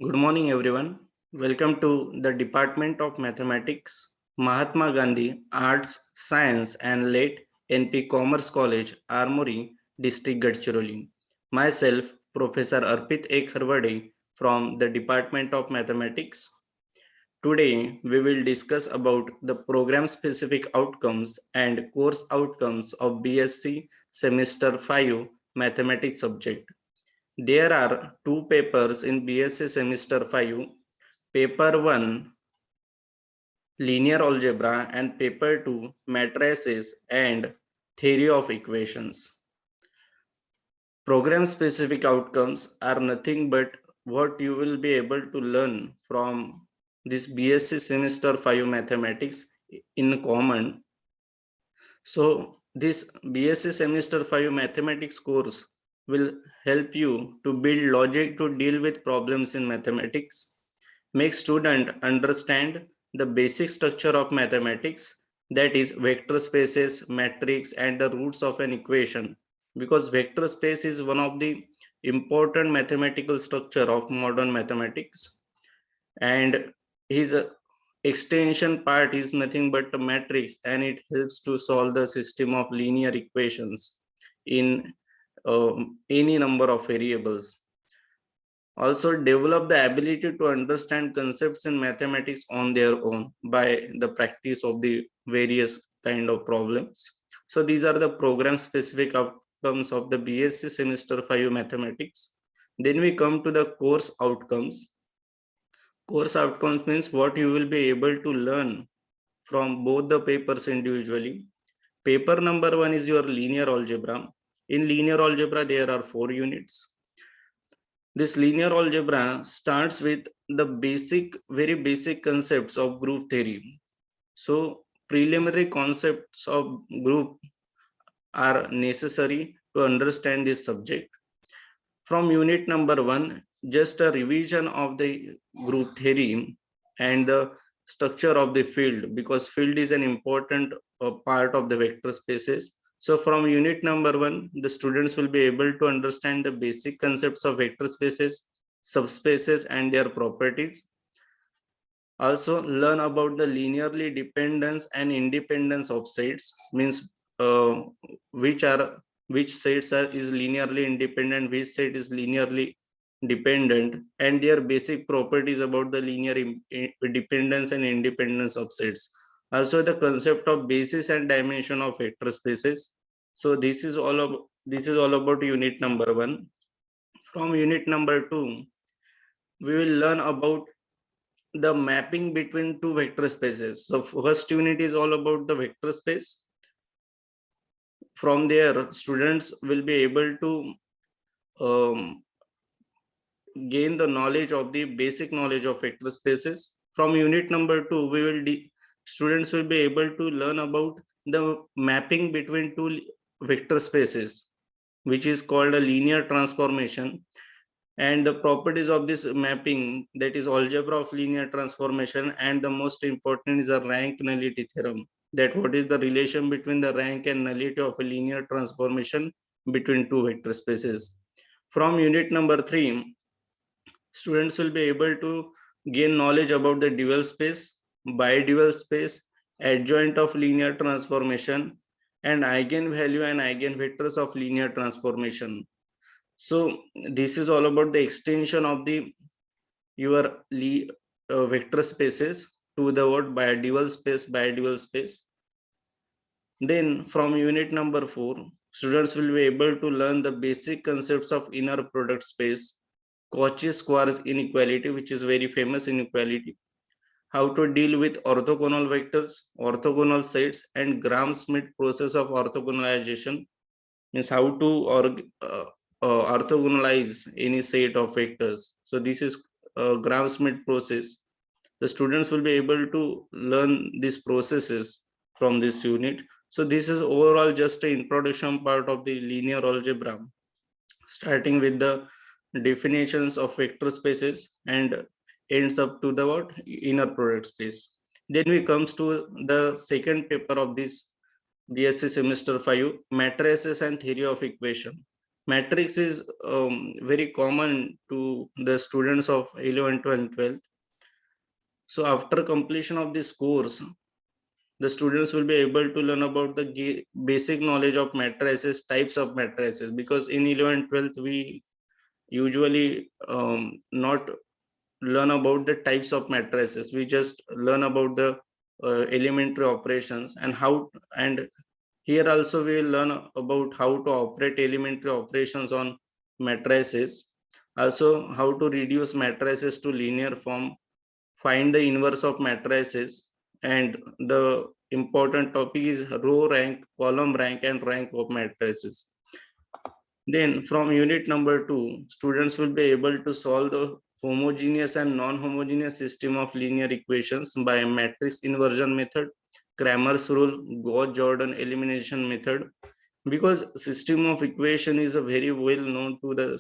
Good morning, everyone. Welcome to the Department of Mathematics, Mahatma Gandhi Arts, Science and late NP Commerce College, Armori, District Gadchiroli. Myself, Professor Arpit A. Kharwade from the Department of Mathematics. Today, we will discuss about the program-specific outcomes and course outcomes of BSc Semester 5 Mathematics subject. There are two papers in BSc Semester 5, Paper 1 Linear Algebra and Paper 2 Matrices and Theory of Equations. Program specific outcomes are nothing but what you will be able to learn from this BSc Semester 5 Mathematics in common. So this BSc Semester 5 Mathematics course will help you to build logic to deal with problems in mathematics, make student understand the basic structure of mathematics, that is vector spaces, matrix and the roots of an equation, because vector space is one of the important mathematical structure of modern mathematics, and his extension part is nothing but a matrix, and it helps to solve the system of linear equations in any number of variables. Also develop the ability to understand concepts in mathematics on their own by the practice of the various kind of problems. So these are the program specific outcomes of the BSc Semester 5 Mathematics. Then we come to the course outcomes. Course outcomes means what you will be able to learn from both the papers individually. Paper number 1 is your linear algebra. In linear algebra, there are 4 units. This linear algebra starts with the very basic concepts of group theory. So preliminary concepts of group are necessary to understand this subject. From unit number 1, just a revision of the group theory and the structure of the field, because field is an important part of the vector spaces. So from unit number 1, the students will be able to understand the basic concepts of vector spaces, subspaces and their properties. Also learn about the linearly dependence and independence of sets, means uh, which are which sets are is linearly independent, which set is linearly dependent, and their basic properties about the linear dependence and independence of sets. Also the concept of basis and dimension of vector spaces. So this is all about unit number 1. From unit number 2, we will learn about the mapping between two vector spaces. So first unit is all about the vector space. From there, students will be able to um, gain the knowledge of the basic knowledge of vector spaces. From unit number 2, students will be able to learn about the mapping between two vector spaces, which is called a linear transformation, and the properties of this mapping, that is algebra of linear transformation, and the most important is a rank nullity theorem, that what is the relation between the rank and nullity of a linear transformation between two vector spaces. From unit number 3, students will be able to gain knowledge about the dual space, bidual space, adjoint of linear transformation, and eigenvalue and eigenvectors of linear transformation. So this is all about the extension of the your vector spaces to the word bidual space. Then from unit number 4, students will be able to learn the basic concepts of inner product space, Cauchy squares inequality, which is very famous inequality, how to deal with orthogonal vectors, orthogonal sets, and Gram-Schmidt process of orthogonalization, means how to orthogonalize any set of vectors. So this is a Gram-Schmidt process. The students will be able to learn these processes from this unit. So this is overall just an introduction part of the linear algebra, starting with the definitions of vector spaces and ends up to the what inner product space. Then we comes to the second paper of this BSc Semester 5, Matrices and Theory of Equation. Matrix is very common to the students of 11th and 12th. So after completion of this course, the students will be able to learn about the basic knowledge of matrices, types of matrices, because in 11th 12th we usually not learn about the types of matrices. We just learn about the elementary operations and how, and here also we will learn about how to operate elementary operations on matrices, also how to reduce matrices to linear form, find the inverse of matrices, and the important topic is row rank, column rank, and rank of matrices. Then from unit number 2, students will be able to solve the homogeneous and non-homogeneous system of linear equations by matrix inversion method, Cramer's rule, Gauss-Jordan elimination method, because system of equation is a very well known to the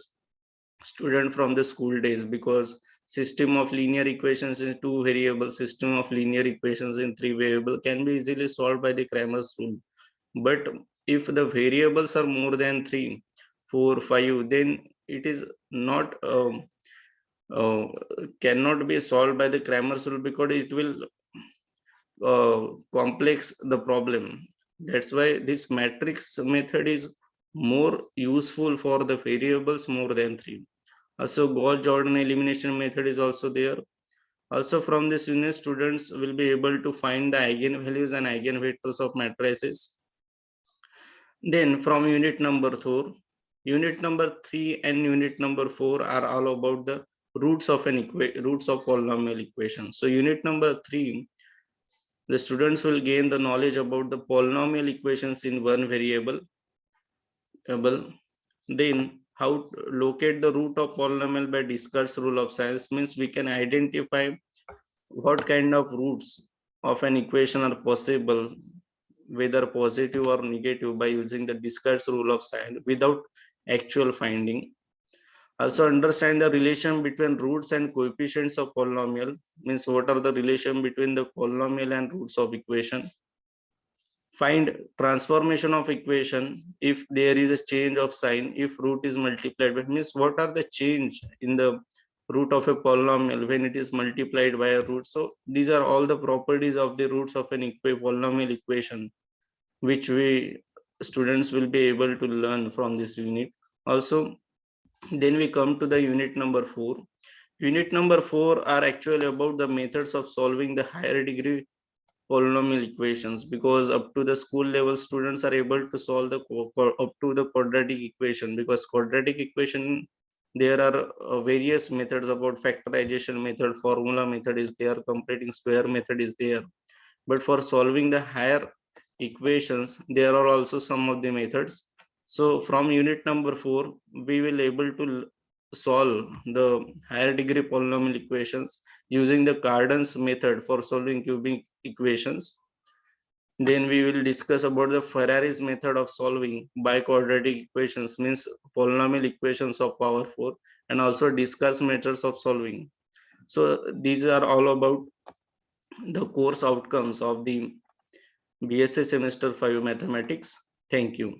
student from the school days, because system of linear equations in two variable, system of linear equations in three variable can be easily solved by the Cramer's rule. But if the variables are more than 3, 4, 5, then it is not uh, cannot be solved by the Cramer's rule, because it will complex the problem. That's why this matrix method is more useful for the variables more than 3. Also Gauss-Jordan elimination method is also there. Also from this unit, students will be able to find the eigenvalues and eigenvectors of matrices. Then from unit number 3 and unit number 4 are all about the roots of roots of polynomial equation. So unit number 3, the students will gain the knowledge about the polynomial equations in one variable. Then how to locate the root of polynomial by Descartes' rule of science, means we can identify what kind of roots of an equation are possible, whether positive or negative, by using the Descartes rule of science without actual finding. Also understand the relation between roots and coefficients of polynomial, means what are the relation between the polynomial and roots of equation. Find transformation of equation if there is a change of sign, if root is multiplied by, means what are the change in the root of a polynomial when it is multiplied by a root. So these are all the properties of the roots of an polynomial equation, which we students will be able to learn from this unit. Also then we come to the unit number 4. Unit number 4 are actually about the methods of solving the higher degree polynomial equations, because up to the school level students are able to solve the up to the quadratic equation, because quadratic equation there are various methods about factorization method, formula method is there, completing square method is there. But for solving the higher equations there are also some of the methods. So from unit number 4 we will able to solve the higher degree polynomial equations using the Cardan's method for solving cubic equations. Then we will discuss about the Ferrari's method of solving biquadratic equations, means polynomial equations of power 4, and also discuss methods of solving. So these are all about the course outcomes of the BSc semester 5 mathematics. Thank you.